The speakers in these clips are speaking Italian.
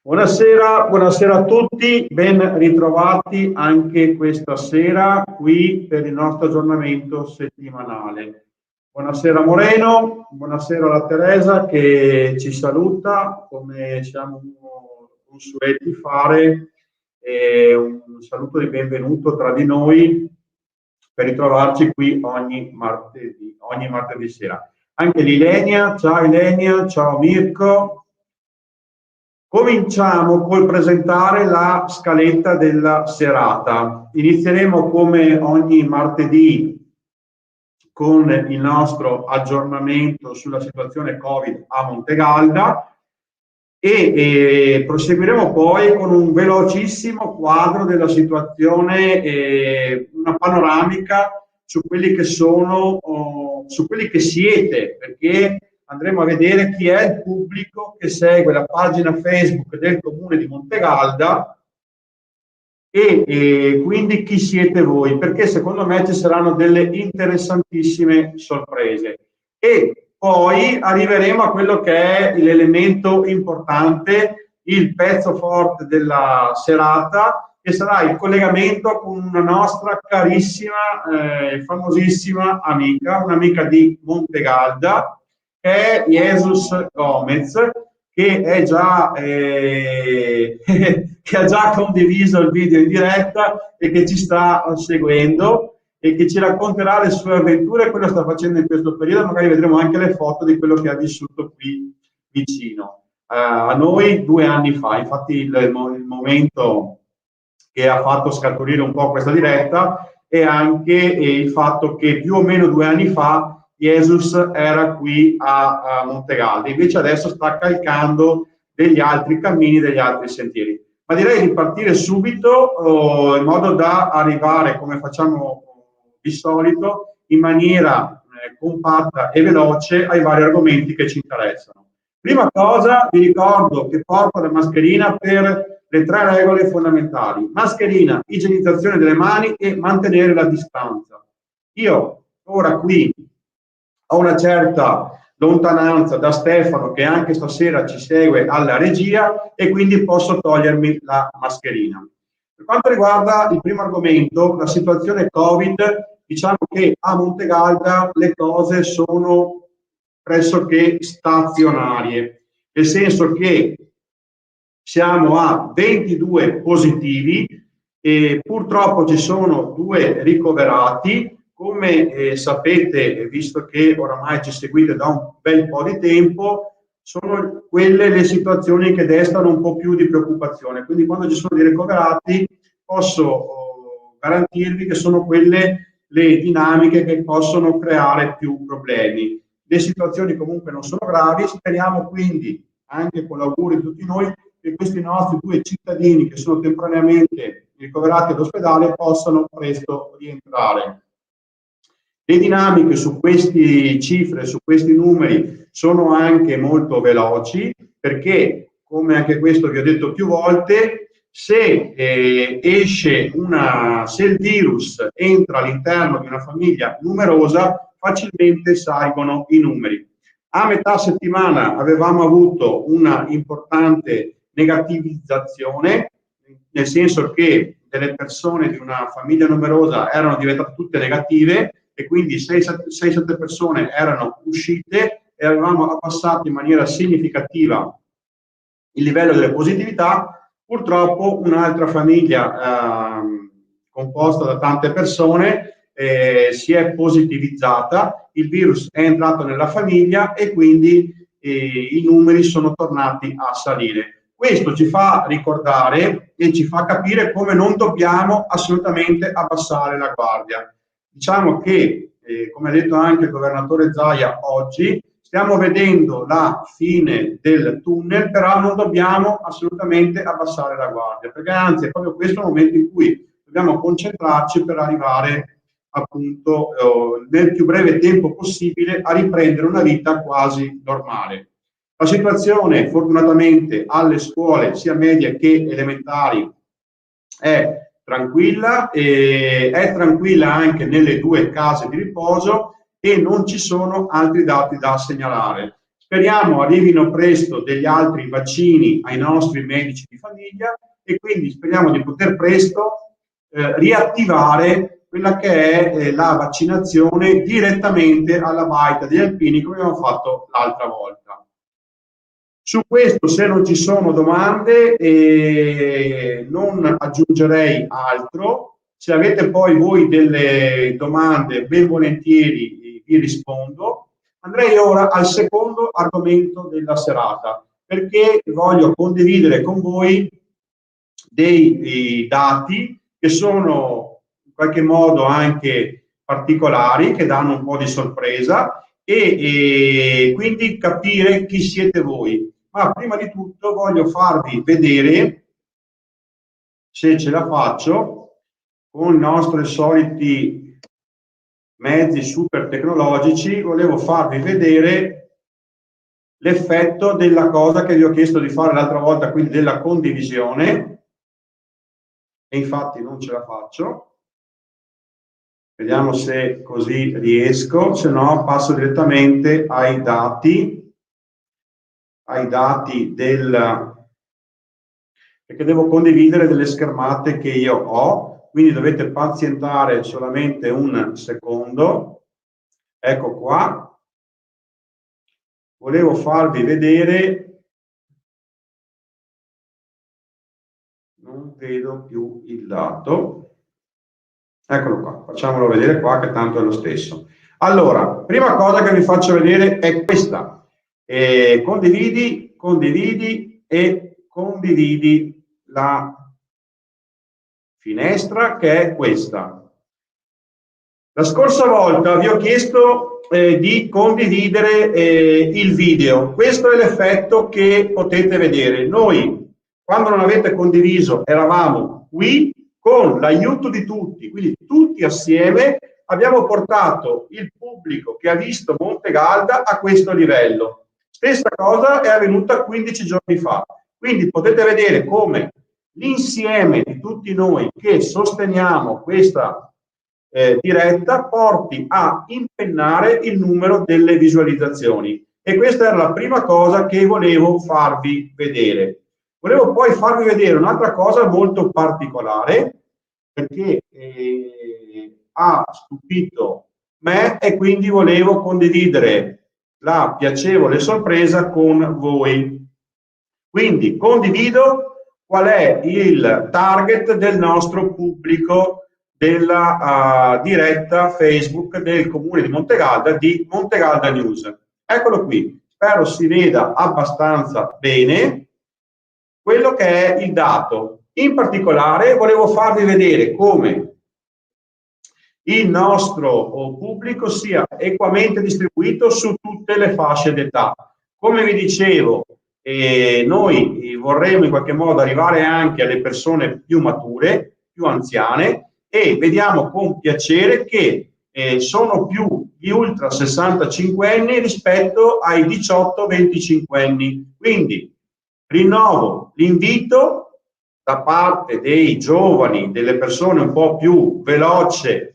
Buonasera, buonasera a tutti, ben ritrovati anche questa sera qui per il nostro aggiornamento settimanale. Buonasera Moreno, buonasera alla Teresa che ci saluta, come siamo consueti fare, un saluto di benvenuto tra di noi per ritrovarci qui ogni martedì sera. Anche l'Ilenia, ciao Mirko. Cominciamo col presentare la scaletta della serata. Inizieremo come ogni martedì con il nostro aggiornamento sulla situazione Covid a Montegalda e proseguiremo poi con un velocissimo quadro della situazione, una panoramica su quelli che sono, su quelli che siete, perché andremo a vedere chi è il pubblico che segue la pagina Facebook del Comune di Montegalda e quindi chi siete voi, perché secondo me ci saranno delle interessantissime sorprese. E poi arriveremo a quello che è l'elemento importante, il pezzo forte della serata, che sarà il collegamento con una nostra carissima, famosissima amica, un'amica di Montegalda, che è Jesus Gomez, che è già che ha già condiviso il video in diretta e che ci sta seguendo e che ci racconterà le sue avventure, quello che sta facendo in questo periodo. Magari vedremo anche le foto di quello che ha vissuto qui vicino a noi 2 anni fa. Infatti il momento che ha fatto scaturire un po' questa diretta è anche il fatto che più o meno 2 anni fa Jesus era qui a Montegalda, invece adesso sta calcando degli altri cammini, degli altri sentieri. Ma direi di partire subito in modo da arrivare, come facciamo di solito, in maniera compatta e veloce ai vari argomenti che ci interessano. Prima cosa vi ricordo che porto la mascherina per le 3 regole fondamentali: mascherina, igienizzazione delle mani e mantenere la distanza. Io ora qui ho una certa lontananza da Stefano, che anche stasera ci segue alla regia, e quindi posso togliermi la mascherina. Per quanto riguarda il primo argomento, la situazione Covid, diciamo che a Montegalda le cose sono pressoché stazionarie, nel senso che siamo a 22 positivi e purtroppo ci sono 2 ricoverati. Come sapete, visto che oramai ci seguite da un bel po' di tempo, sono quelle le situazioni che destano un po' più di preoccupazione. Quindi quando ci sono dei ricoverati posso garantirvi che sono quelle le dinamiche che possono creare più problemi. Le situazioni comunque non sono gravi, speriamo quindi, anche con l'augurio di tutti noi, che questi nostri 2 cittadini che sono temporaneamente ricoverati all'ospedale possano presto rientrare. Le dinamiche su queste cifre, su questi numeri, sono anche molto veloci, perché, come anche questo vi ho detto più volte, se il virus entra all'interno di una famiglia numerosa, facilmente salgono i numeri. A metà settimana avevamo avuto una importante negativizzazione, nel senso che delle persone di una famiglia numerosa erano diventate tutte negative e quindi 6-7 persone erano uscite e avevamo abbassato in maniera significativa il livello delle positività. Purtroppo un'altra famiglia composta da tante persone si è positivizzata, il virus è entrato nella famiglia e quindi i numeri sono tornati a salire. Questo ci fa ricordare e ci fa capire come non dobbiamo assolutamente abbassare la guardia. Diciamo che, come ha detto anche il governatore Zaia oggi, stiamo vedendo la fine del tunnel, però non dobbiamo assolutamente abbassare la guardia, perché anzi è proprio questo il momento in cui dobbiamo concentrarci per arrivare appunto nel più breve tempo possibile a riprendere una vita quasi normale. La situazione fortunatamente alle scuole sia medie che elementari è tranquilla, e è tranquilla anche nelle 2 case di riposo e non ci sono altri dati da segnalare. Speriamo arrivino presto degli altri vaccini ai nostri medici di famiglia e quindi speriamo di poter presto riattivare quella che è la vaccinazione direttamente alla baita degli alpini come abbiamo fatto l'altra volta. Su questo, se non ci sono domande, non aggiungerei altro. Se avete poi voi delle domande, ben volentieri vi rispondo. Andrei ora al secondo argomento della serata, perché voglio condividere con voi dei dati che sono in qualche modo anche particolari, che danno un po' di sorpresa e quindi capire chi siete voi. Ma prima di tutto voglio farvi vedere, se ce la faccio, con i nostri soliti mezzi super tecnologici, volevo farvi vedere l'effetto della cosa che vi ho chiesto di fare l'altra volta, quindi della condivisione, e infatti non ce la faccio. Vediamo se così riesco, se no passo direttamente ai dati perché devo condividere delle schermate che io ho, quindi dovete pazientare solamente un secondo. Ecco qua. Volevo farvi vedere, non vedo più il dato. Eccolo qua, facciamolo vedere qua che tanto è lo stesso. Allora, prima cosa che vi faccio vedere è questa. Condividi la finestra che è questa. La scorsa volta vi ho chiesto di condividere il video. Questo è l'effetto che potete vedere. Noi, quando non avete condiviso, eravamo qui con l'aiuto di tutti, quindi tutti assieme abbiamo portato il pubblico che ha visto Monte Galda a questo livello. Stessa cosa è avvenuta 15 giorni fa. Quindi potete vedere come l'insieme di tutti noi che sosteniamo questa diretta porti a impennare il numero delle visualizzazioni. E questa era la prima cosa che volevo farvi vedere. Volevo poi farvi vedere un'altra cosa molto particolare, perché ha stupito me e quindi volevo condividere la piacevole sorpresa con voi. Quindi condivido qual è il target del nostro pubblico della diretta Facebook del Comune di Montegalda, di Montegalda News. Eccolo qui, spero si veda abbastanza bene quello che è il dato. In particolare volevo farvi vedere come il nostro pubblico sia equamente distribuito su tutte le fasce d'età. Come vi dicevo, noi vorremmo in qualche modo arrivare anche alle persone più mature, più anziane, e vediamo con piacere che sono più gli ultra 65 anni rispetto ai 18-25 anni. Quindi rinnovo l'invito da parte dei giovani, delle persone un po' più veloci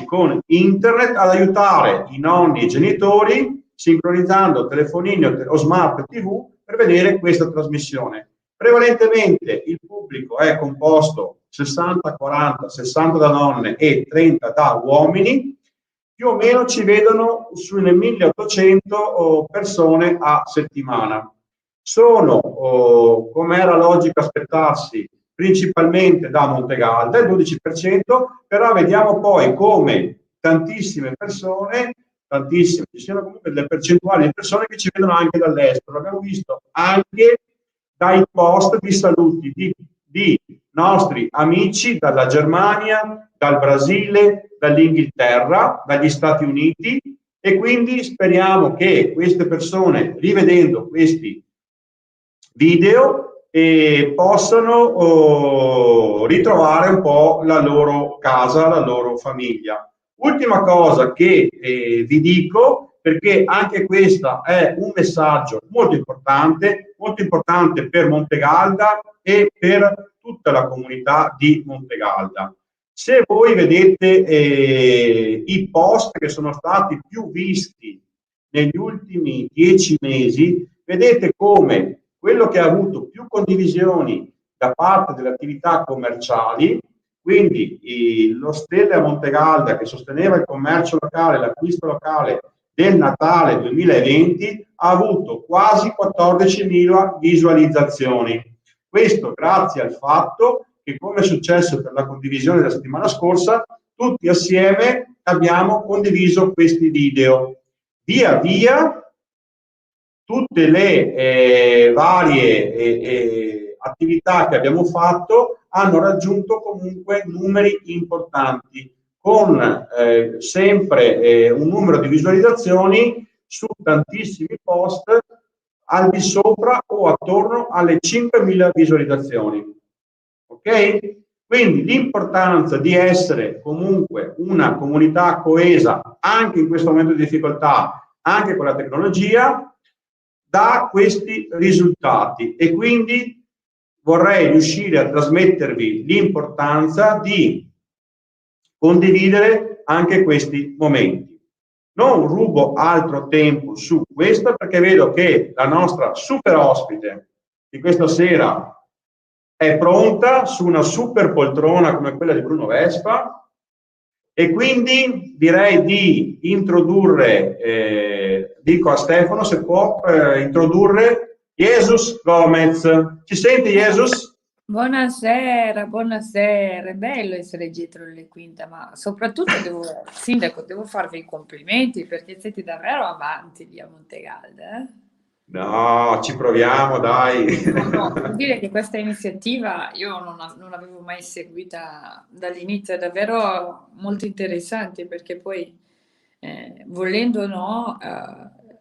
con internet, ad aiutare i nonni e i genitori sincronizzando telefonini o smart TV per vedere questa trasmissione. Prevalentemente il pubblico è composto 60-40, 60 da donne e 30 da uomini, più o meno ci vedono sulle 1800 persone a settimana. Sono, come era logico aspettarsi, principalmente da Montegalda, il 12%, però vediamo poi come tantissime persone, ci siano comunque delle percentuali di persone che ci vedono anche dall'estero. L'abbiamo visto anche dai post di saluti di nostri amici dalla Germania, dal Brasile, dall'Inghilterra, dagli Stati Uniti, e quindi speriamo che queste persone, rivedendo questi video, possano ritrovare un po' la loro casa, la loro famiglia. Ultima cosa che vi dico, perché anche questo è un messaggio molto importante per Montegalda e per tutta la comunità di Montegalda. Se voi vedete i post che sono stati più visti negli ultimi 10 mesi, vedete come quello che ha avuto più condivisioni da parte delle attività commerciali, quindi lo Stelle a Montegalda che sosteneva il commercio locale, l'acquisto locale del Natale 2020, ha avuto quasi 14.000 visualizzazioni. Questo grazie al fatto che, come è successo per la condivisione della settimana scorsa, tutti assieme abbiamo condiviso questi video. Via via tutte le varie attività che abbiamo fatto hanno raggiunto comunque numeri importanti, con sempre un numero di visualizzazioni su tantissimi post al di sopra o attorno alle 5.000 visualizzazioni. Ok? Quindi l'importanza di essere comunque una comunità coesa anche in questo momento di difficoltà, anche con la tecnologia, dà questi risultati, e quindi vorrei riuscire a trasmettervi l'importanza di condividere anche questi momenti. Non rubo altro tempo su questo perché vedo che la nostra super ospite di questa sera è pronta su una super poltrona come quella di Bruno Vespa, e quindi direi di introdurre, dico a Stefano se può introdurre Jesus Gomez. Ci senti, Jesus? Buonasera, buonasera, è bello essere dietro le quinte, ma soprattutto Sindaco, devo farvi i complimenti perché siete davvero avanti lì a Montegalda. No, ci proviamo, dai. No, devo dire che questa iniziativa io non l'avevo mai seguita dall'inizio, è davvero molto interessante perché poi, volendo o no,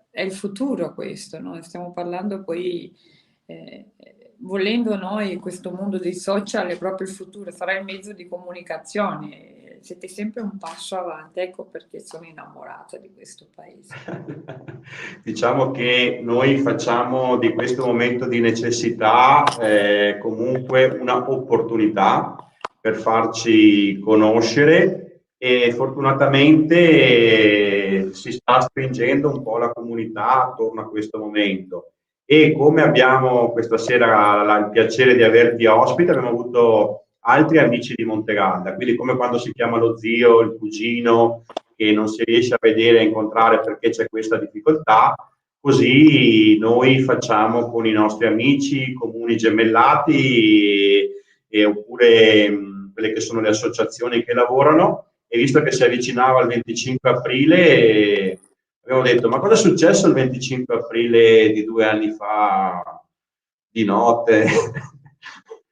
è il futuro questo, no? Stiamo parlando poi, volendo noi, questo mondo dei social è proprio il futuro, sarà il mezzo di comunicazione. Siete sempre un passo avanti, ecco perché sono innamorata di questo paese. Diciamo che noi facciamo di questo momento di necessità comunque una opportunità per farci conoscere, e fortunatamente si sta stringendo un po' la comunità attorno a questo momento. E come abbiamo questa sera il piacere di averti ospite, abbiamo avuto altri amici di Montegalda, quindi come quando si chiama lo zio, il cugino, che non si riesce a vedere e incontrare perché c'è questa difficoltà, così noi facciamo con i nostri amici, comuni gemellati, oppure quelle che sono le associazioni che lavorano, e visto che si avvicinava il 25 aprile, abbiamo detto: ma cosa è successo il 25 aprile di 2 anni fa di notte?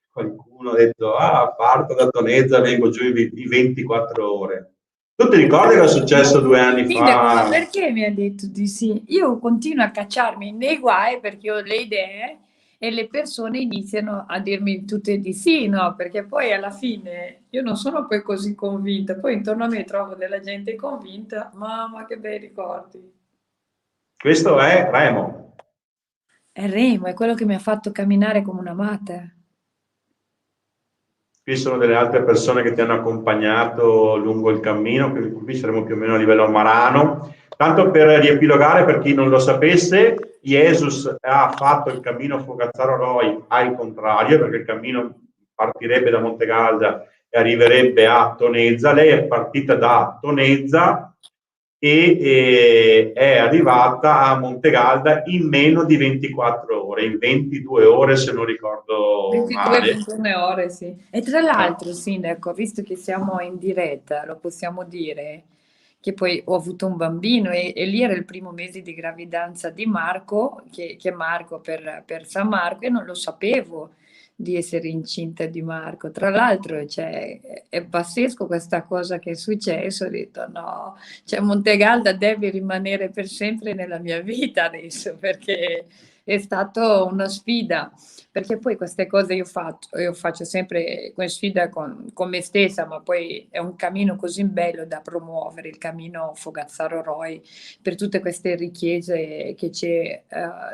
Qualcuno ha detto: ah, parto da Tonezza, vengo giù in 24 ore. Tu ti ricordi cosa è successo 2 anni Sindaco, ma fa? perché mi ha detto di sì? Io continuo a cacciarmi nei guai perché ho le idee e le persone iniziano a dirmi tutte di sì, no? Perché poi alla fine io non sono poi così convinta, poi intorno a me trovo della gente convinta, mamma che bei ricordi. Questo è Remo. È Remo, è quello che mi ha fatto camminare come una matta. Qui sono delle altre persone che ti hanno accompagnato lungo il cammino, qui saremo più o meno a livello marano. Tanto per riepilogare, per chi non lo sapesse, Jesus ha fatto il cammino Fogazzaro-Roi al contrario, perché il cammino partirebbe da Montegalda e arriverebbe a Tonezza. Lei è partita da Tonezza e è arrivata a Montegalda in meno di 24 ore, in 22 ore se non ricordo male. 22-21 ore, sì. E tra l'altro, Sindaco, visto che siamo in diretta, lo possiamo dire che poi ho avuto un bambino e lì era il primo mese di gravidanza di Marco, che è Marco per San Marco, e non lo sapevo di essere incinta di Marco. Tra l'altro, cioè, è pazzesco questa cosa che è successo. Ho detto no, cioè Montegalda deve rimanere per sempre nella mia vita adesso, perché è stato una sfida, perché poi queste cose io faccio sempre come sfida con me stessa, ma poi è un cammino così bello da promuovere, il cammino Fogazzaro Roy, per tutte queste richieste che c'è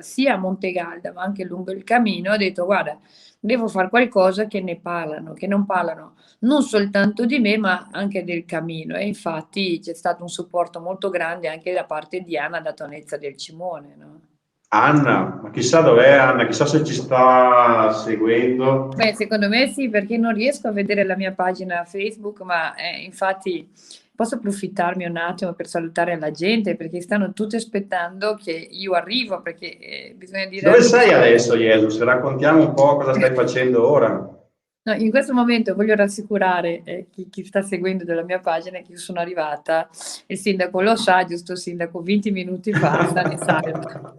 sia a Montegalda ma anche lungo il cammino. Ho detto, guarda, devo fare qualcosa che ne parlano, che non parlano non soltanto di me, ma anche del cammino. E infatti c'è stato un supporto molto grande anche da parte di Anna da Tonezza del Cimone, no? Anna, ma chissà dov'è Anna, chissà se ci sta seguendo. Beh, secondo me sì, perché non riesco a vedere la mia pagina Facebook, ma infatti posso approfittarmi un attimo per salutare la gente, perché stanno tutti aspettando che io arrivo, perché bisogna dire Dove anche... sei adesso, Jesus? Raccontiamo un po' cosa stai facendo ora. No, in questo momento voglio rassicurare chi sta seguendo della mia pagina che io sono arrivata, il sindaco lo sa, giusto sindaco, 20 minuti fa, sta in salvo.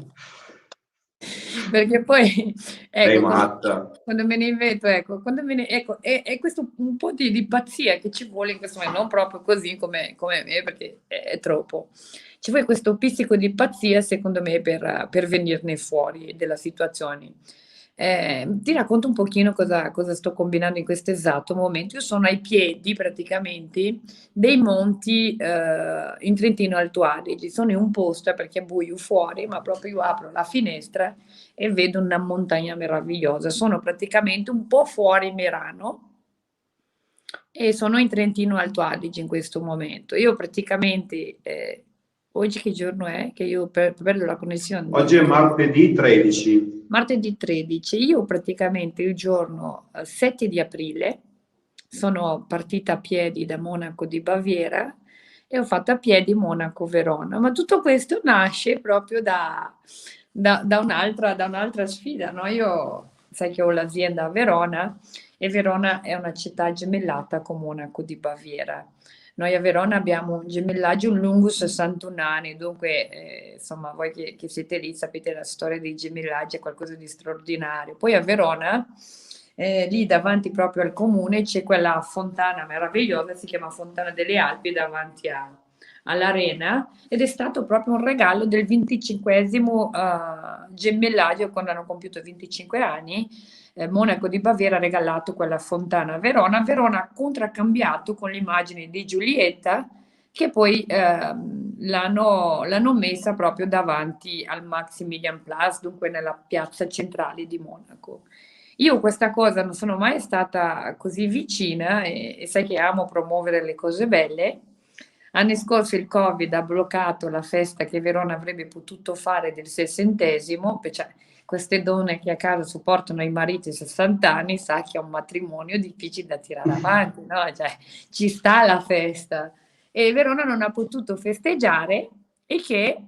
Perché poi, Sei ecco, matta. quando me ne invento, ecco, ecco, è questo un po' di pazzia che ci vuole in questo momento, non proprio così come me, perché è troppo. Ci vuole questo pizzico di pazzia, secondo me, per venirne fuori della situazione. Ti racconto un pochino cosa sto combinando in questo esatto momento. Io sono ai piedi praticamente dei monti in Trentino Alto Adige. Sono in un posto perché è buio fuori, ma proprio io apro la finestra e vedo una montagna meravigliosa. Sono praticamente un po' fuori Merano e sono in Trentino Alto Adige in questo momento. Io praticamente, oggi che giorno è? Che io perdo la connessione. Oggi è martedì 13. Martedì 13, io praticamente il giorno 7 di aprile sono partita a piedi da Monaco di Baviera e ho fatto a piedi Monaco-Verona, ma tutto questo nasce proprio da un'altra sfida, no? Io sai che ho l'azienda a Verona e Verona è una città gemellata con Monaco di Baviera. Noi a Verona abbiamo un gemellaggio lungo 61 anni, dunque insomma voi che siete lì sapete la storia dei gemellaggi è qualcosa di straordinario. Poi a Verona, lì davanti proprio al comune, c'è quella fontana meravigliosa, si chiama Fontana delle Alpi, davanti all'arena, ed è stato proprio un regalo del 25esimo gemellaggio, quando hanno compiuto 25 anni. Monaco di Baviera ha regalato quella fontana a Verona. Verona ha contraccambiato con l'immagine di Giulietta, che poi l'hanno messa proprio davanti al Maximilian Place, dunque nella piazza centrale di Monaco. Io questa cosa non sono mai stata così vicina e sai che amo promuovere le cose belle. Anni scorsi il Covid ha bloccato la festa che Verona avrebbe potuto fare del 60°, cioè queste donne che a casa supportano i mariti 60 anni, sa che è un matrimonio difficile da tirare avanti, no? Cioè, ci sta la festa. E Verona non ha potuto festeggiare e che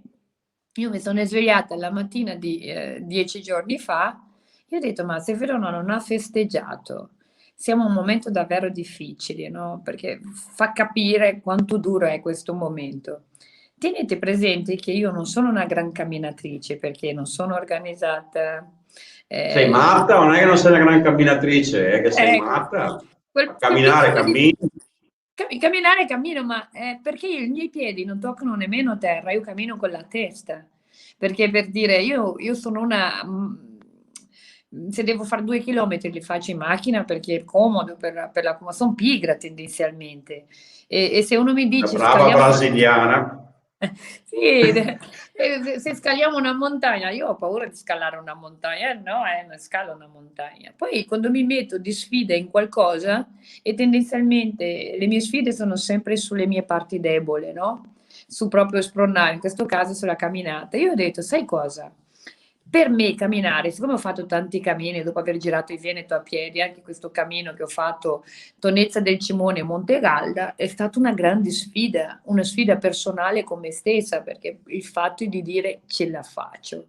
io mi sono svegliata la mattina di 10 giorni fa e ho detto, ma se Verona non ha festeggiato, siamo in un momento davvero difficile, no? Perché fa capire quanto duro è questo momento. Tenete presente che io non sono una gran camminatrice perché non sono organizzata. Sei eh, matta? Non è che non sei una gran camminatrice, è che sei ecco, matta. A quel camminare, pizzico di cammini. camminare cammino, ma perché i miei piedi non toccano nemmeno terra, io cammino con la testa. Perché per dire, io sono se devo fare 2 chilometri li faccio in macchina perché è comodo ma sono pigra tendenzialmente. E se uno mi La dice brava scaliamo. brasiliana. Sì, se scaliamo una montagna, io ho paura di scalare una montagna, no, non scalo una montagna. Poi quando mi metto di sfida in qualcosa, e tendenzialmente le mie sfide sono sempre sulle mie parti deboli, no? Su proprio spronare, in questo caso sulla camminata. Io ho detto, sai cosa? Per me camminare, siccome ho fatto tanti cammini dopo aver girato il Veneto a piedi, anche questo cammino che ho fatto Tonezza del Cimone e Montegalda, è stata una sfida personale con me stessa, perché il fatto di dire ce la faccio.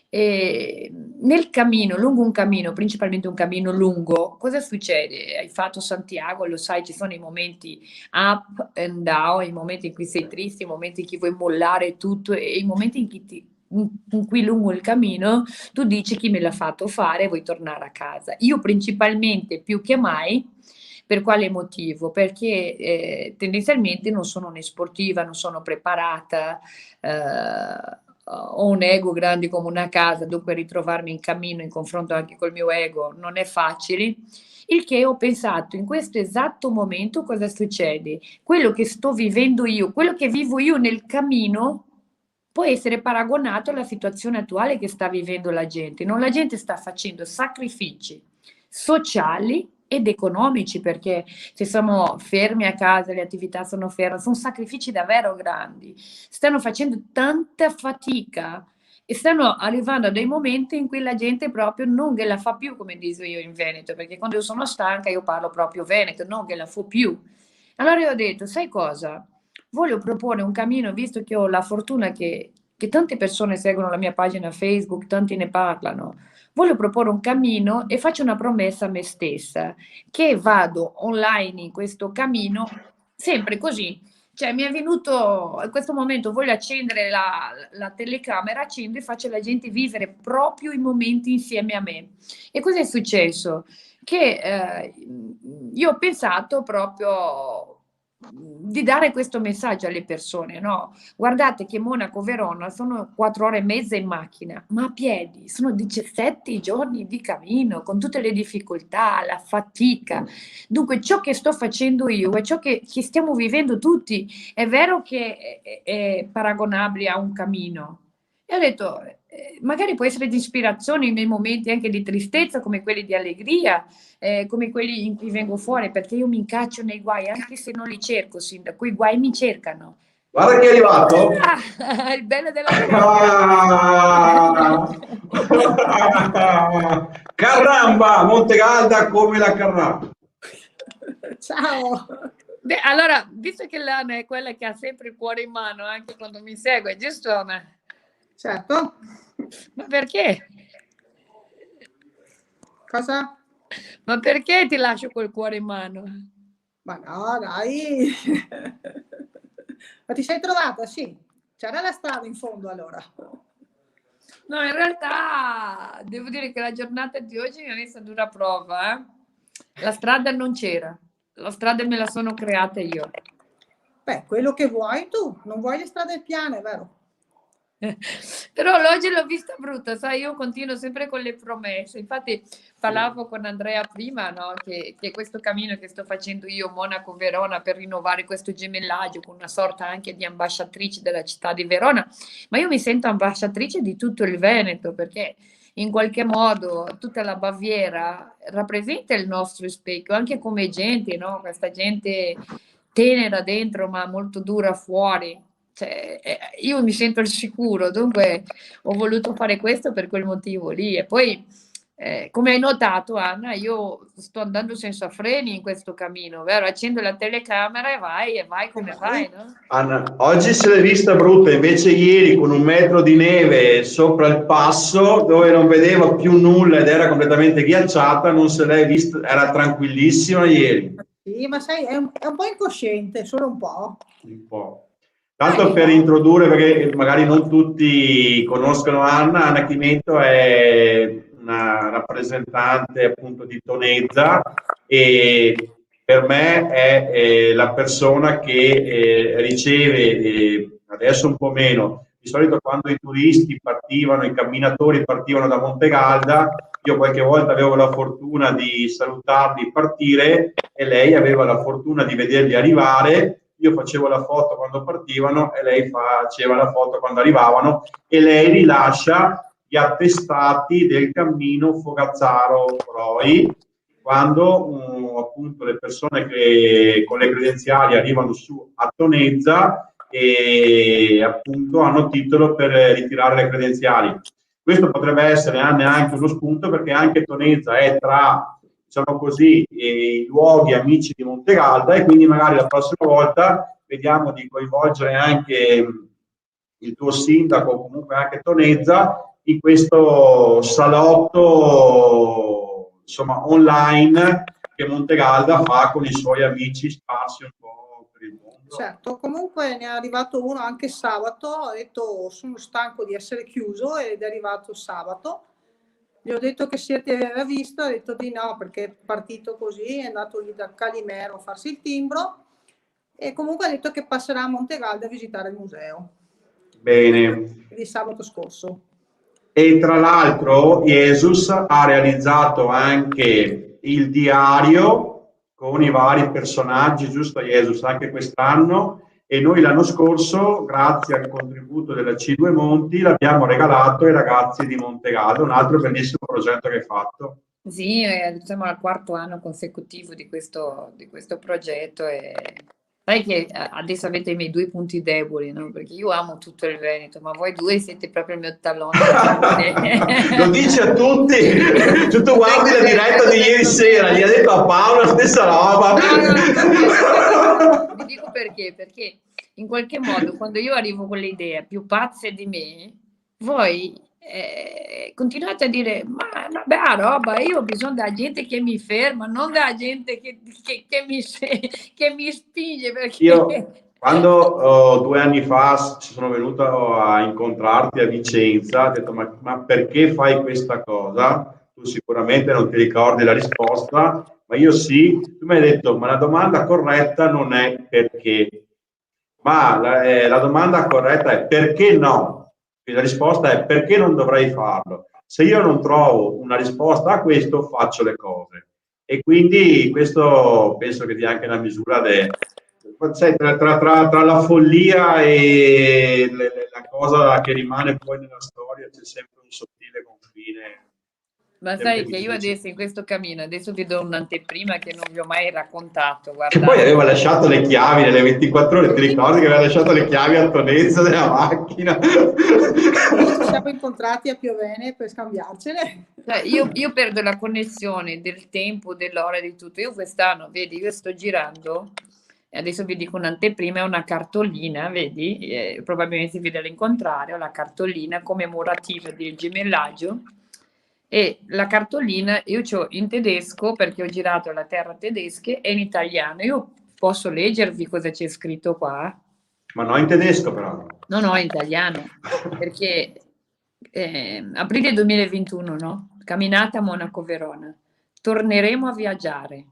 E nel cammino, lungo un cammino, principalmente un cammino lungo, cosa succede? Hai fatto Santiago, lo sai, ci sono i momenti up and down, i momenti in cui sei triste, i momenti in cui vuoi mollare tutto e i momenti in cui lungo il cammino tu dici chi me l'ha fatto fare, vuoi tornare a casa. Io principalmente più che mai, per quale motivo? Perché tendenzialmente non sono né sportiva, non sono preparata, ho un ego grande come una casa, dunque ritrovarmi in cammino in confronto anche col mio ego non è facile. Il che ho pensato, in questo esatto momento cosa succede? Quello che sto vivendo io, quello che vivo io nel cammino, può essere paragonato alla situazione attuale che sta vivendo la gente. Non, la gente sta facendo sacrifici sociali ed economici, perché se siamo fermi a casa, le attività sono ferme, sono sacrifici davvero grandi. Stanno facendo tanta fatica e stanno arrivando a dei momenti in cui la gente proprio non che la fa più, come dico io in Veneto, perché quando io sono stanca io parlo proprio veneto, non che la fa più. Allora io ho detto, sai cosa? Voglio proporre un cammino, visto che ho la fortuna che tante persone seguono la mia pagina Facebook, tanti ne parlano. Voglio proporre un cammino e faccio una promessa a me stessa, che vado online in questo cammino sempre così. Cioè, mi è venuto in questo momento, voglio accendere la telecamera, accendo e faccio la gente vivere proprio i momenti insieme a me. E cosa è successo? Che io ho pensato proprio di dare questo messaggio alle persone, no? Guardate che Monaco-Verona sono 4 ore e mezza in macchina, ma a piedi sono 17 giorni di cammino, con tutte le difficoltà, la fatica. Dunque, ciò che sto facendo io e ciò che stiamo vivendo tutti, è vero che è paragonabile a un cammino. E ho detto, magari può essere di ispirazione nei momenti anche di tristezza, come quelli di allegria, come quelli in cui vengo fuori, perché io mi incaccio nei guai, anche se non li cerco, sindaco, i guai mi cercano. Guarda chi è arrivato. Ah, il bello della Ah! Carramba, Montegalda come la Carramba. Ciao. Beh, allora, visto che l'Anna è quella che ha sempre il cuore in mano, anche quando mi segue, giusto Anna? Certo. Ma perché? Cosa? Ma perché ti lascio col cuore in mano? Ma no, dai. Ma ti sei trovata? Sì. C'era la strada in fondo allora. No, in realtà devo dire che la giornata di oggi mi ha messo a dura prova, eh? La strada non c'era, la strada me la sono creata io. Beh, quello che vuoi tu, non vuoi le strade piane, vero? Però l'oggi l'ho vista brutta, sai, io continuo sempre con le promesse. Infatti parlavo con Andrea prima, no, che questo cammino che sto facendo io, Monaco-Verona, per rinnovare questo gemellaggio con una sorta anche di ambasciatrice della città di Verona, ma io mi sento ambasciatrice di tutto il Veneto, perché in qualche modo tutta la Baviera rappresenta il nostro specchio, anche come gente, no? Questa gente tenera dentro ma molto dura fuori. Cioè, io mi sento al sicuro, dunque ho voluto fare questo per quel motivo lì. E poi, come hai notato, Anna, io sto andando senza freni in questo cammino, vero? Accendo la telecamera e vai come vai, no? Anna, oggi se l'è vista brutta, invece ieri con 1 metro di neve sopra il passo dove non vedeva più nulla ed era completamente ghiacciata, non se l'è vista, era tranquillissima ieri. Sì, ma sai, è un po' incosciente, solo un po'. Un po'. Tanto per introdurre, perché magari non tutti conoscono Anna, Anna Chimento è una rappresentante appunto di Tonezza e per me è la persona che riceve, adesso un po' meno, di solito quando i turisti partivano, i camminatori partivano da Montegalda, io qualche volta avevo la fortuna di salutarli partire e lei aveva la fortuna di vederli arrivare. Io facevo la foto quando partivano e lei faceva la foto quando arrivavano e lei rilascia gli attestati del cammino Fogazzaro-Roi quando appunto le persone che con le credenziali arrivano su a Tonezza e appunto hanno titolo per ritirare le credenziali. Questo potrebbe essere anche uno spunto perché anche Tonezza è tra, diciamo così, i luoghi amici di Montegalda e quindi magari la prossima volta vediamo di coinvolgere anche il tuo sindaco o comunque anche Tonezza in questo salotto insomma online che Montegalda fa con i suoi amici sparsi un po' per il mondo. Certo, comunque ne è arrivato uno anche sabato, ha detto sono stanco di essere chiuso ed è arrivato sabato. Gli ho detto che se ti aveva visto, ha detto di no perché è partito così, è andato lì da Calimero a farsi il timbro e comunque ha detto che passerà a Montegalda a visitare il museo. Bene. di sabato scorso. E tra l'altro Jesus ha realizzato anche il diario con i vari personaggi, giusto Jesus, anche quest'anno, e noi l'anno scorso, grazie al contributo della C2 Monti, l'abbiamo regalato ai ragazzi di Montegallo, un altro bellissimo progetto che hai fatto. Sì, siamo al quarto anno consecutivo di questo progetto e sai che adesso avete i miei due punti deboli, no? Perché io amo tutto il Veneto, ma voi due siete proprio il mio tallone. Lo dici a tutti, tu guardi la diretta di ieri sera, gli ha detto a Paolo la stessa roba. No, vi dico perché in qualche modo quando io arrivo con le idee più pazze di me, voi continuate a dire ma vabbè roba, io ho bisogno della gente che mi ferma, non della gente che mi spinge, perché io quando 2 anni fa ci sono venuto a incontrarti a Vicenza, ho detto ma perché fai questa cosa? Tu sicuramente non ti ricordi la risposta, ma io sì. Tu mi hai detto ma la domanda corretta non è perché, ma la domanda corretta è perché no? Quindi la risposta è perché non dovrei farlo. Se io non trovo una risposta a questo, faccio le cose. E quindi questo penso che dia anche una misura sai, tra la follia e la cosa che rimane poi nella storia c'è sempre un sottile confine. ma sai che io adesso in questo cammino, adesso vi do un'anteprima che non vi ho mai raccontato, Che poi aveva lasciato le chiavi nelle 24 ore, ti Sì. ricordi che aveva lasciato le chiavi a Tonezza della macchina? Noi ci siamo incontrati a Piovene per scambiarcene. Cioè, io perdo la connessione del tempo, dell'ora, di tutto. Io quest'anno, vedi, io sto girando, e adesso vi dico un'anteprima, è una cartolina, vedi, probabilmente vi deve incontrare, ho la cartolina commemorativa del gemellaggio, e la cartolina io c'ho in tedesco perché ho girato la terra tedesca e in italiano. Io posso leggervi cosa c'è scritto qua? Ma no in tedesco però. No, in italiano, perché aprile 2021, no? Camminata a Monaco-Verona. Torneremo a viaggiare,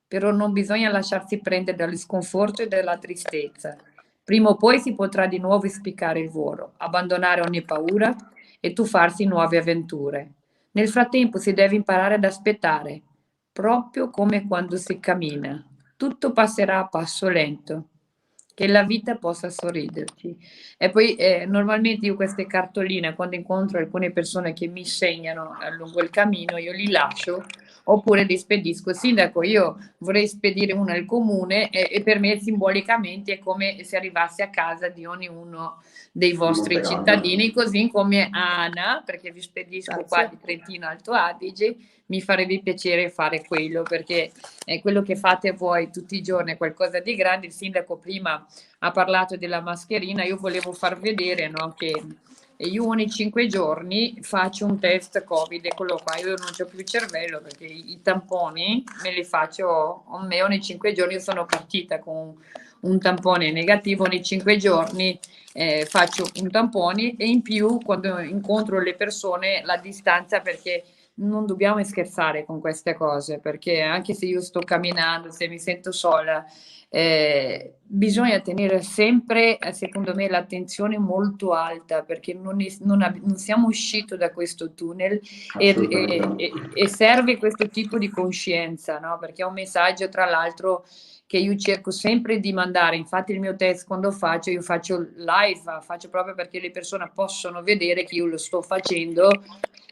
però non bisogna lasciarsi prendere dallo sconforto e dalla tristezza. Prima o poi si potrà di nuovo spiccare il volo, abbandonare ogni paura e tuffarsi in nuove avventure. Nel frattempo si deve imparare ad aspettare, proprio come quando si cammina. Tutto passerà a passo lento, che la vita possa sorriderci. E poi normalmente io queste cartoline, quando incontro alcune persone che mi segnano lungo il cammino, io li lascio oppure li spedisco. Sindaco, io vorrei spedire una al comune e per me simbolicamente è come se arrivasse a casa di ognuno dei vostri cittadini, così come Anna, perché vi spedisco qua di Trentino Alto Adige, mi farebbe piacere fare quello, perché è quello che fate voi tutti i giorni, è qualcosa di grande. Il sindaco prima ha parlato della mascherina, io volevo far vedere, no, che io ogni 5 giorni faccio un test Covid, eccolo qua, io non ho più il cervello perché i tamponi me li faccio ogni 5 giorni, io sono partita con un tampone negativo, ogni 5 giorni faccio un tampone e in più quando incontro le persone la distanza, perché non dobbiamo scherzare con queste cose, perché anche se io sto camminando, se mi sento sola, bisogna tenere sempre, secondo me, l'attenzione molto alta, perché non siamo usciti da questo tunnel e serve questo tipo di coscienza, no? Perché è un messaggio, tra l'altro, che io cerco sempre di mandare. Infatti il mio test quando faccio, io faccio live, faccio proprio perché le persone possono vedere che io lo sto facendo,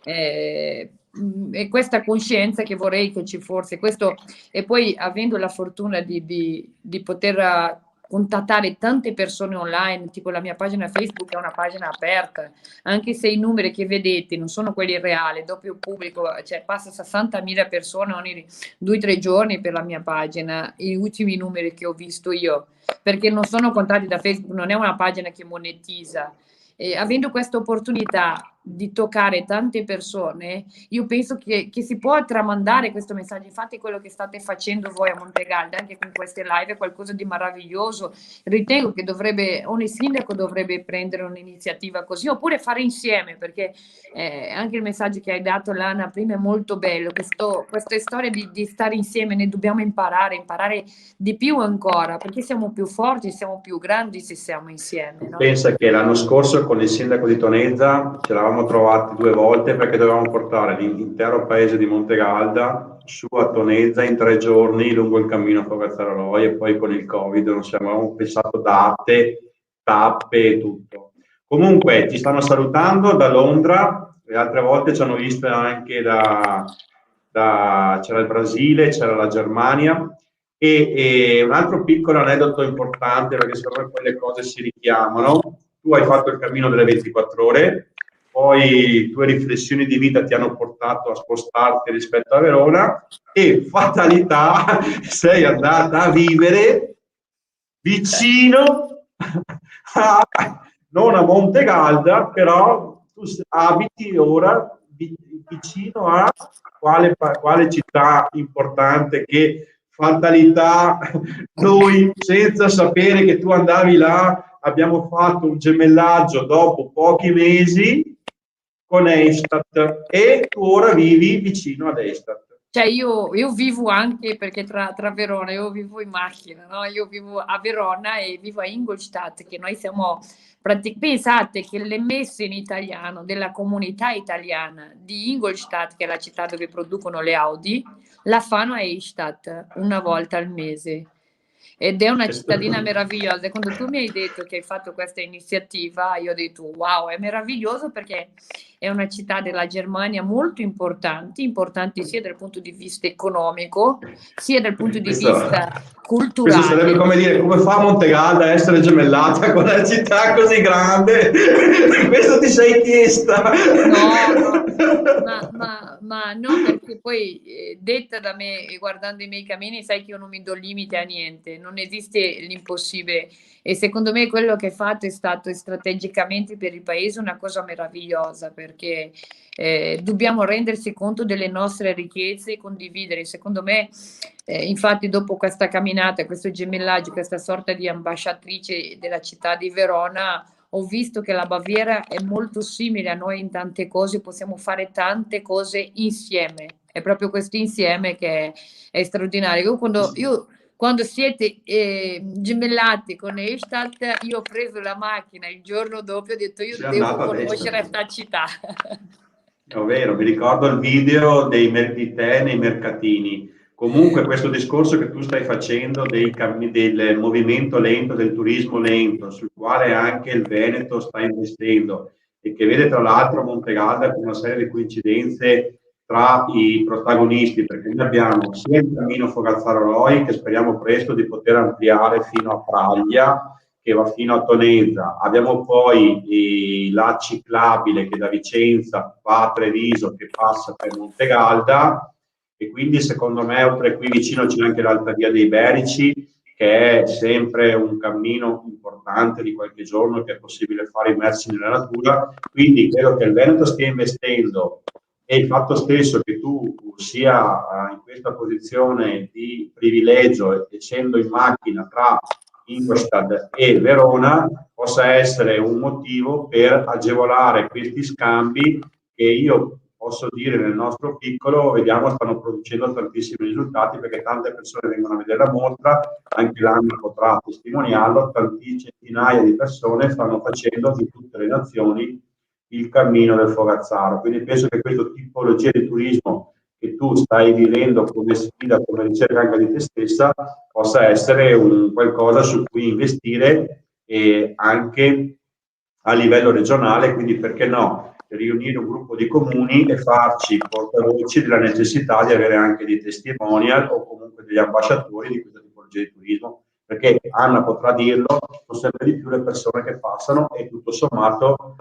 e questa coscienza che vorrei che ci fosse questo. E poi avendo la fortuna di poter contattare tante persone online, tipo la mia pagina Facebook è una pagina aperta, anche se i numeri che vedete non sono quelli reali, dopo io pubblico, cioè passa 60.000 persone ogni 2-3 giorni per la mia pagina, gli ultimi numeri che ho visto io, perché non sono contatti da Facebook, non è una pagina che monetizza. E avendo questa opportunità di toccare tante persone, io penso che si può tramandare questo messaggio. Infatti quello che state facendo voi a Montegalda, anche con queste live, è qualcosa di meraviglioso. Ritengo che ogni sindaco dovrebbe prendere un'iniziativa così, oppure fare insieme, perché anche il messaggio che hai dato, Lana, prima è molto bello. Questa storia di stare insieme, ne dobbiamo imparare di più ancora, perché siamo più forti, siamo più grandi se siamo insieme, no? Pensa che l'anno scorso con il sindaco di Tonezza ce l'avamo trovati 2 volte perché dovevamo portare l'intero paese di Montegalda su a Tonezza in 3 giorni lungo il cammino Fogazzaroloi, e poi con il Covid non ci avevamo pensato date, tappe e tutto. Comunque ci stanno salutando da Londra, le altre volte ci hanno visto anche c'era il Brasile, c'era la Germania. E un altro piccolo aneddoto importante, perché secondo me poi le cose si richiamano: tu hai fatto il cammino delle 24 ore, poi tue riflessioni di vita ti hanno portato a spostarti rispetto a Verona, e fatalità, sei andata a vivere vicino non a Montegalda, però tu abiti ora vicino a quale città importante che, fatalità, noi senza sapere che tu andavi là abbiamo fatto un gemellaggio dopo pochi mesi con Eichstätt, e tu ora vivi vicino ad Eichstätt. Cioè io vivo anche, perché tra Verona, io vivo in macchina, no? Io vivo a Verona e vivo a Ingolstadt, che noi siamo, pensate che le messe in italiano della comunità italiana di Ingolstadt, che è la città dove producono le Audi, la fanno a Eichstätt una volta al mese. Ed è una cittadina meravigliosa. E quando tu mi hai detto che hai fatto questa iniziativa, io ho detto wow, è meraviglioso, perché è una città della Germania molto importanti sia dal punto di vista economico, sia dal punto di vista culturale. Questo sarebbe come dire: come fa Montegalda a essere gemellata con una città così grande? Questo ti sei chiesta? No, ma no, perché poi detta da me e guardando i miei cammini, sai che io non mi do limite a niente, non esiste l'impossibile, e secondo me quello che fate è stato strategicamente per il paese una cosa meravigliosa, perché dobbiamo rendersi conto delle nostre ricchezze e condividere. Secondo me, infatti, dopo questa camminata, questo gemellaggio, questa sorta di ambasciatrice della città di Verona, ho visto che la Baviera è molto simile a noi in tante cose, possiamo fare tante cose insieme. È proprio questo insieme che è straordinario. Quando siete gemellati con Eichstätt, io ho preso la macchina il giorno dopo e ho detto io devo conoscere questa città. Ovvero, mi ricordo il video di te nei mercatini. Comunque questo discorso che tu stai facendo del movimento lento, del turismo lento, sul quale anche il Veneto sta investendo, e che vede tra l'altro Montegalda con una serie di coincidenze tra i protagonisti, perché noi abbiamo sia il cammino Fogazzaro-Roi, che speriamo presto di poter ampliare fino a Praglia, che va fino a Tonezza. Abbiamo poi la ciclabile che da Vicenza va a Treviso, che passa per Montegalda, e quindi secondo me oltre qui vicino c'è anche l'Alta Via dei Berici, che è sempre un cammino importante di qualche giorno che è possibile fare immersi nella natura. Quindi credo che il Veneto stia investendo, e il fatto stesso che tu sia in questa posizione di privilegio, essendo in macchina tra Ingolstadt e Verona, possa essere un motivo per agevolare questi scambi che io posso dire nel nostro piccolo vediamo stanno producendo tantissimi risultati, perché tante persone vengono a vedere la mostra, anche l'anno potrà testimoniarlo, tanti centinaia di persone stanno facendo di tutte le nazioni il cammino del Fogazzaro. Quindi penso che questa tipologia di turismo che tu stai vivendo come sfida, come ricerca anche di te stessa, possa essere un qualcosa su cui investire, e anche a livello regionale, quindi perché no, riunire un gruppo di comuni e farci portavoci della necessità di avere anche dei testimonial o comunque degli ambasciatori di questa tipologia di turismo, perché Anna potrà dirlo, sono sempre di più le persone che passano, e tutto sommato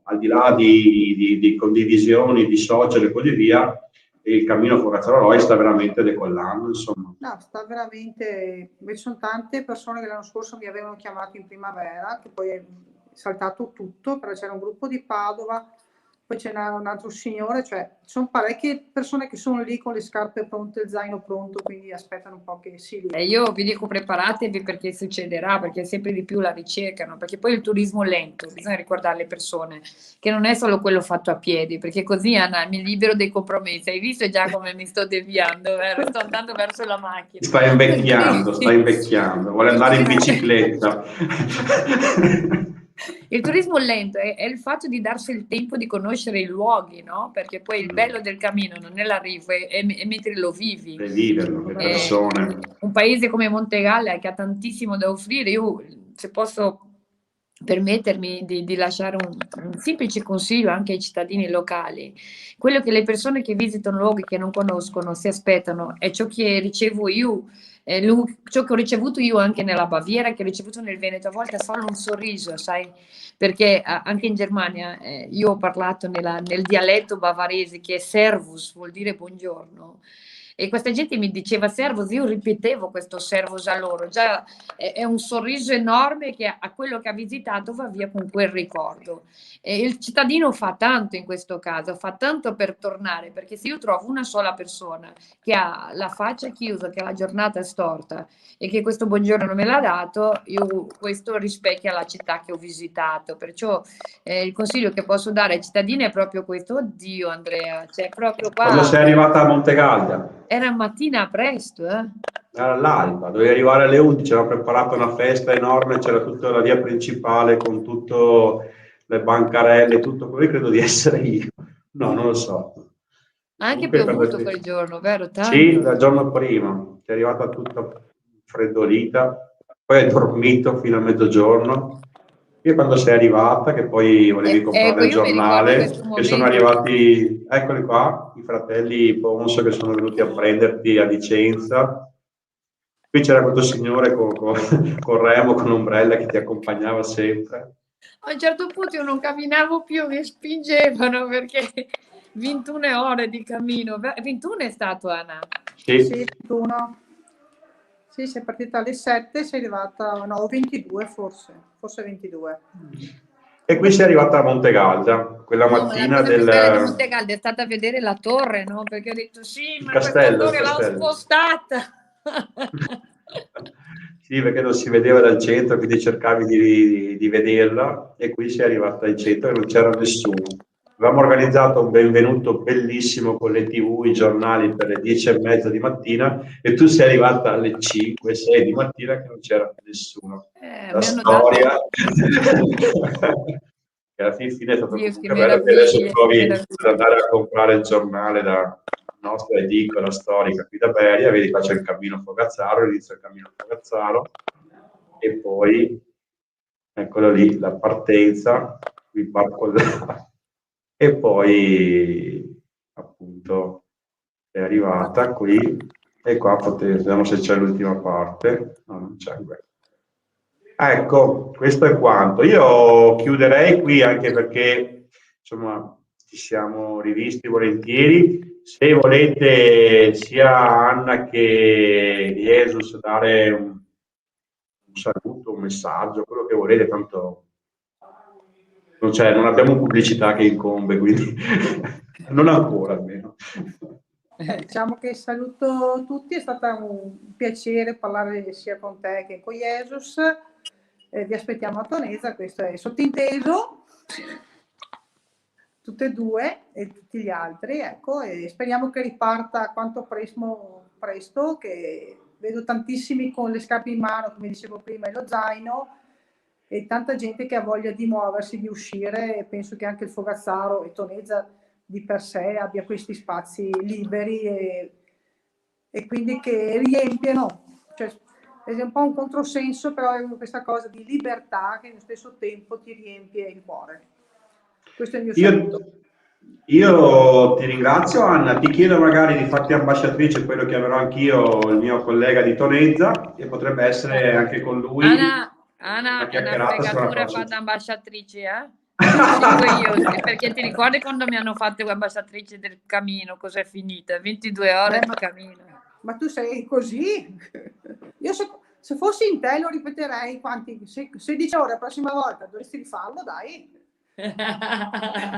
al di là di condivisioni, di social e così via, il cammino Fogazzaro-Roi sta veramente decollando, insomma. No, sta veramente, ci sono tante persone che l'anno scorso mi avevano chiamato in primavera, che poi è saltato tutto, però c'era un gruppo di Padova poi c'è un altro signore, cioè ci sono parecchie persone che sono lì con le scarpe pronte, il zaino pronto, quindi aspettano un po' che si lì. Io vi dico preparatevi perché succederà, perché sempre di più la ricercano, perché poi il turismo lento, bisogna ricordare alle persone che non è solo quello fatto a piedi, perché così Anna mi libero dei compromessi. Hai visto già come mi sto deviando, vero? Sto andando verso la macchina. Stai invecchiando, vuole andare in bicicletta. Il turismo lento è il fatto di darsi il tempo di conoscere i luoghi, no? Perché poi il bello del cammino non è l'arrivo, è mentre lo vivi. Per viverlo, le persone. Un paese come Montegalle che ha tantissimo da offrire, io se posso permettermi di lasciare un semplice consiglio anche ai cittadini locali, quello che le persone che visitano luoghi che non conoscono si aspettano è ciò che ricevo io. Ciò che ho ricevuto io anche nella Baviera, che ho ricevuto nel Veneto, a volte è solo un sorriso, sai, perché anche in Germania io ho parlato nel dialetto bavarese che è servus, vuol dire buongiorno, e questa gente mi diceva servus, io ripetevo questo servus a loro, già è un sorriso enorme che a quello che ha visitato va via con quel ricordo. E il cittadino fa tanto in questo caso, fa tanto per tornare, perché se io trovo una sola persona che ha la faccia chiusa, che ha la giornata storta e che questo buongiorno non me l'ha dato, io questo rispecchia la città che ho visitato. Perciò il consiglio che posso dare ai cittadini è proprio questo. Oddio Andrea, cioè proprio qua. Quando sei arrivata a Montegalda? Era mattina presto, Era all'alba, dovevi arrivare alle 11, aveva preparato una festa enorme, c'era tutta la via principale con tutte le bancarelle, tutto quello, credo di essere io. No, non lo so. Anche Comunque, piovuto quel giorno, vero? Tanto. Sì, il giorno prima, ti è arrivata tutta freddolita, poi hai dormito fino a mezzogiorno. Io quando sei arrivata, che poi volevi comprare Ecco, il io mi ricordo giornale, questo che sono momento. arrivati, eccoli qua, i fratelli Ponso che sono venuti a prenderti a Vicenza. Qui c'era questo signore con Remo, con Ombrella che ti accompagnava sempre. A un certo punto io non camminavo più, mi spingevano perché 21 ore di cammino. 21 è stato, Anna? Sì. Sì, 21. Sì, sei partita alle 7, sei arrivata, no, 22 forse 22. E qui sei arrivata a Montegalda, quella mattina la cosa più bella di Montegalda è stata vedere la torre, no? Perché ho detto sì, ma questa torre l'ho spostata. Sì, perché non si vedeva dal centro, quindi cercavi di vederla e qui sei arrivata al centro e non c'era nessuno. Avevamo organizzato un benvenuto bellissimo con le TV, i giornali per le 10:30 di mattina e tu sei arrivata alle 5, 6 di mattina che non c'era nessuno. La storia che alla fine è stato comunque bello, che adesso provi ad andare a comprare il giornale da nostra edicola storica qui da Beria, vedi qua c'è il cammino Fogazzaro, inizia il cammino Fogazzaro e poi eccolo lì la partenza, il barco e poi appunto è arrivata qui e qua vediamo se c'è l'ultima parte. No, non c'è quella. Ecco, questo è quanto. Io chiuderei qui anche perché insomma ci siamo rivisti volentieri. Se volete sia Anna che Jesus dare un saluto, un messaggio, quello che volete, tanto non abbiamo pubblicità che incombe, quindi non ancora almeno. Diciamo che saluto tutti, è stato un piacere parlare sia con te che con Jesus. Vi aspettiamo a Tonezza, questo è sottinteso, tutte e due e tutti gli altri, ecco, e speriamo che riparta quanto presto, che vedo tantissimi con le scarpe in mano, come dicevo prima, e lo zaino, e tanta gente che ha voglia di muoversi, di uscire, e penso che anche il Fogazzaro e Tonezza di per sé abbia questi spazi liberi e quindi che riempiano, cioè, è un po' un controsenso, però è questa cosa di libertà che nello stesso tempo ti riempie il cuore. Questo è il mio saluto. Io ti ringrazio Anna, ti chiedo magari di farti ambasciatrice, poi lo chiamerò anch'io il mio collega di Tonezza, che potrebbe essere anche con lui. Anna è una fregatura fatta ambasciatrice, io, perché ti ricordi quando mi hanno fatto ambasciatrice del cammino, cos'è finita? 22 ore di cammino. Ma tu sei così? Io se fossi in te lo ripeterei 16 ore la prossima volta, dovresti rifarlo, dai.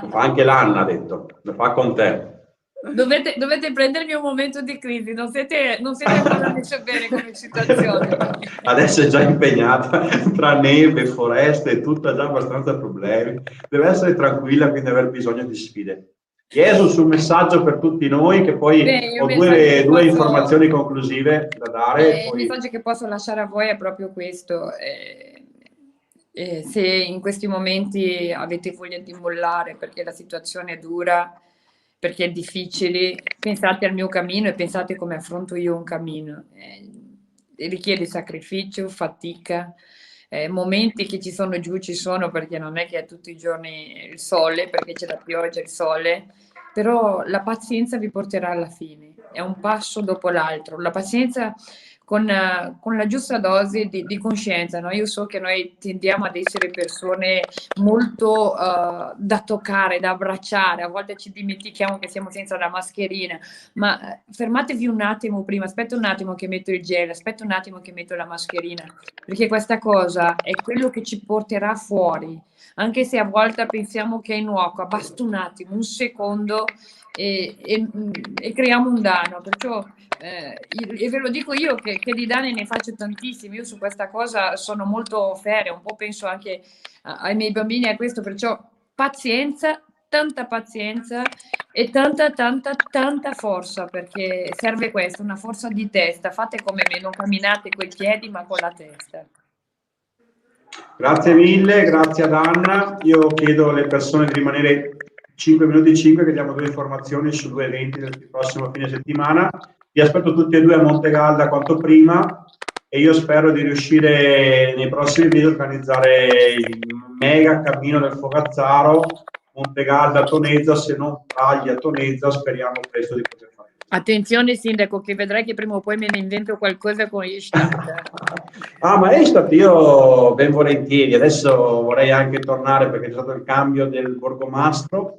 Lo fa anche l'Anna, ha detto, lo fa con te. Dovete prendermi un momento di crisi, non siete ancora messi bene come situazione. Adesso è già impegnata tra neve, foreste e tutto, ha già abbastanza problemi. Deve essere tranquilla, quindi aver bisogno di sfide. Jesus, un messaggio per tutti noi, che poi Beh, ho due informazioni conclusive da dare. Il messaggio che posso lasciare a voi è proprio questo. Se in questi momenti avete voglia di mollare perché la situazione è dura, perché è difficile, pensate al mio cammino e pensate come affronto io un cammino. Richiede sacrificio, fatica, momenti che ci sono giù, ci sono, perché non è che è tutti i giorni il sole, perché c'è la pioggia, il sole, però la pazienza vi porterà alla fine, è un passo dopo l'altro. La pazienza con la giusta dose di coscienza, no? Io so che noi tendiamo ad essere persone molto da toccare, da abbracciare, a volte ci dimentichiamo che siamo senza la mascherina, ma fermatevi un attimo prima, aspetta un attimo che metto il gel, aspetta un attimo che metto la mascherina, perché questa cosa è quello che ci porterà fuori, anche se a volte pensiamo che è innocua, basta un attimo, un secondo e creiamo un danno, perciò e ve lo dico io che di danni ne faccio tantissimi, io su questa cosa sono molto ferrea, un po' penso anche ai miei bambini a questo, perciò pazienza, tanta pazienza e tanta forza, perché serve questo, una forza di testa, fate come me, non camminate coi piedi ma con la testa. Grazie mille, grazie ad Anna. Io chiedo alle persone di rimanere 5 minuti 5, che diamo 2 informazioni su 2 eventi del prossimo fine settimana. Vi aspetto tutti e 2 a Montegalda quanto prima e io spero di riuscire nei prossimi video a organizzare il mega cammino del Fogazzaro, Montegalda, Tonezza, se non Praglia, Tonezza, speriamo presto di poter fare. Attenzione sindaco, che vedrai che prima o poi me ne invento qualcosa con Istat. Ma Istat io ben volentieri, adesso vorrei anche tornare perché c'è stato il cambio del borgomastro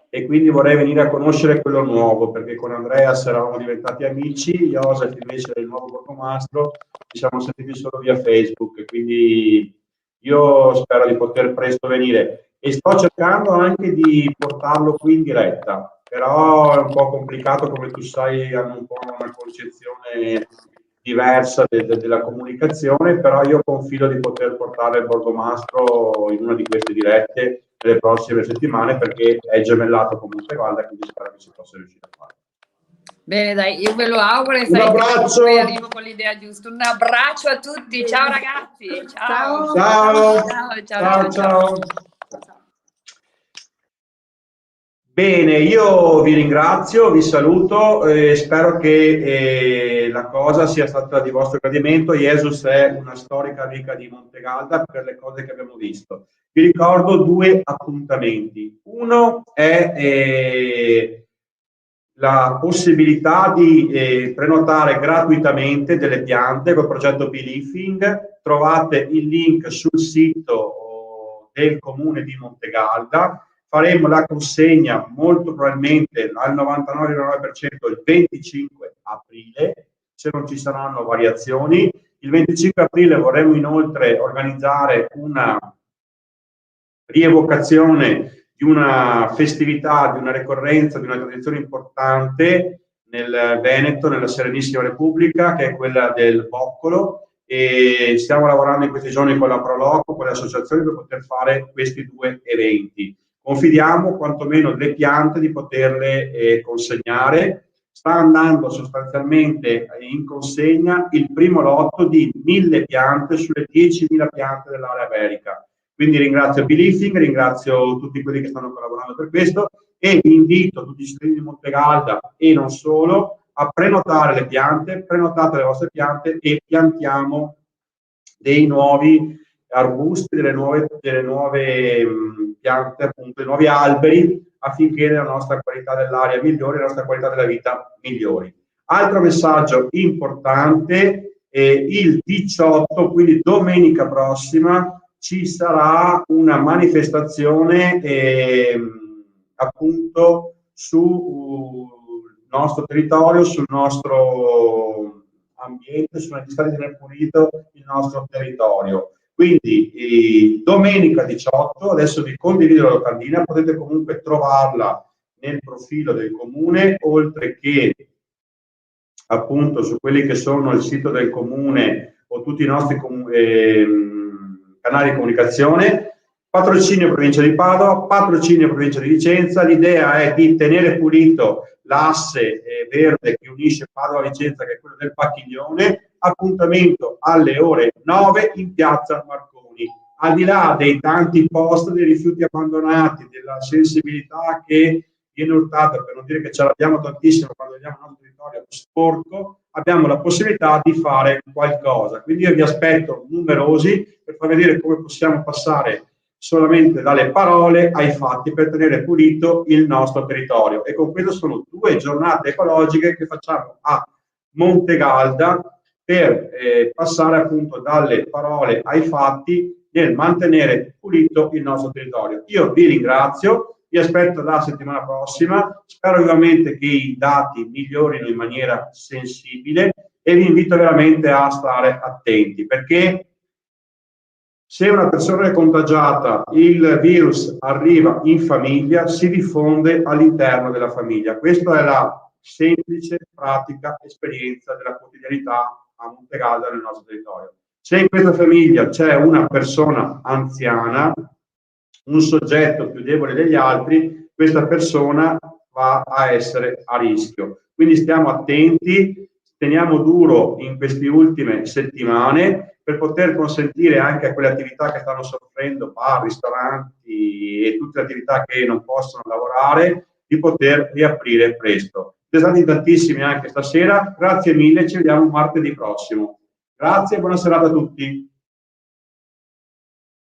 e quindi vorrei venire a conoscere quello nuovo, perché con Andreas eravamo diventati amici, Joseph invece è il nuovo borgomastro, ci siamo sentiti solo via Facebook e quindi io spero di poter presto venire e sto cercando anche di portarlo qui in diretta, però è un po' complicato, come tu sai, hanno un po' una concezione diversa della comunicazione, però io confido di poter portare il borgomastro in una di queste dirette nelle prossime settimane, perché è gemellato con Montegalda, quindi spero che si possa riuscire a fare. Bene, dai, io ve lo auguro e un abbraccio. Poi arrivo con l'idea giusta. Un abbraccio a tutti, ciao ragazzi, ciao. Ciao. Bene, io vi ringrazio, vi saluto, spero che la cosa sia stata di vostro gradimento. Jesus è una storica amica di Montegalda per le cose che abbiamo visto. Vi ricordo 2 appuntamenti. Uno è la possibilità di prenotare gratuitamente delle piante col progetto Beleafing. Trovate il link sul sito del comune di Montegalda. Faremo la consegna molto probabilmente al 99,9% il 25 aprile, se non ci saranno variazioni. Il 25 aprile vorremmo inoltre organizzare una rievocazione di una festività, di una ricorrenza, di una tradizione importante nel Veneto, nella Serenissima Repubblica, che è quella del boccolo, e stiamo lavorando in questi giorni con la Proloco, con le associazioni, per poter fare questi 2 eventi. Confidiamo quantomeno le piante di poterle consegnare. Sta andando sostanzialmente in consegna il primo lotto di 1000 piante sulle 10.000 piante dell'area iberica. Quindi ringrazio Beleafing, ringrazio tutti quelli che stanno collaborando per questo e vi invito tutti i cittadini di Montegalda e non solo a prenotare le piante, prenotate le vostre piante e piantiamo dei nuovi arbusti, delle nuove piante, appunto, dei nuovi alberi, affinché la nostra qualità dell'aria migliori, la nostra qualità della vita migliori. Altro messaggio importante, il 18, quindi domenica prossima, ci sarà una manifestazione appunto sul nostro territorio, sul nostro ambiente, sulla necessità di tenere pulito il nostro territorio. Quindi domenica 18, adesso vi condivido la locandina, potete comunque trovarla nel profilo del comune, oltre che appunto su quelli che sono il sito del comune o tutti i nostri canali di comunicazione. Patrocinio provincia di Padova, patrocinio provincia di Vicenza. L'idea è di tenere pulito l'asse verde che unisce Padova a Vicenza, che è quello del Pacchiglione. Appuntamento alle ore 9 in piazza Marconi. Al di là dei tanti post dei rifiuti abbandonati, della sensibilità che viene urtata, per non dire che ce l'abbiamo tantissimo quando vediamo il nostro territorio sporco, abbiamo la possibilità di fare qualcosa. Quindi io vi aspetto numerosi per far vedere come possiamo passare solamente dalle parole ai fatti per tenere pulito il nostro territorio. E con questo sono 2 giornate ecologiche che facciamo a Montegalda per passare appunto dalle parole ai fatti nel mantenere pulito il nostro territorio. Io vi ringrazio, vi aspetto la settimana prossima, spero vivamente che i dati migliorino in maniera sensibile e vi invito veramente a stare attenti, perché se una persona è contagiata, il virus arriva in famiglia, si diffonde all'interno della famiglia. Questa è la semplice, pratica esperienza della quotidianità a Montegalda nel nostro territorio. Se in questa famiglia c'è una persona anziana, un soggetto più debole degli altri, questa persona va a essere a rischio. Quindi stiamo attenti, teniamo duro in queste ultime settimane per poter consentire anche a quelle attività che stanno soffrendo, bar, ristoranti e tutte le attività che non possono lavorare, di poter riaprire presto. Siete stati tantissimi anche stasera, grazie mille, ci vediamo martedì prossimo. Grazie e buona serata a tutti.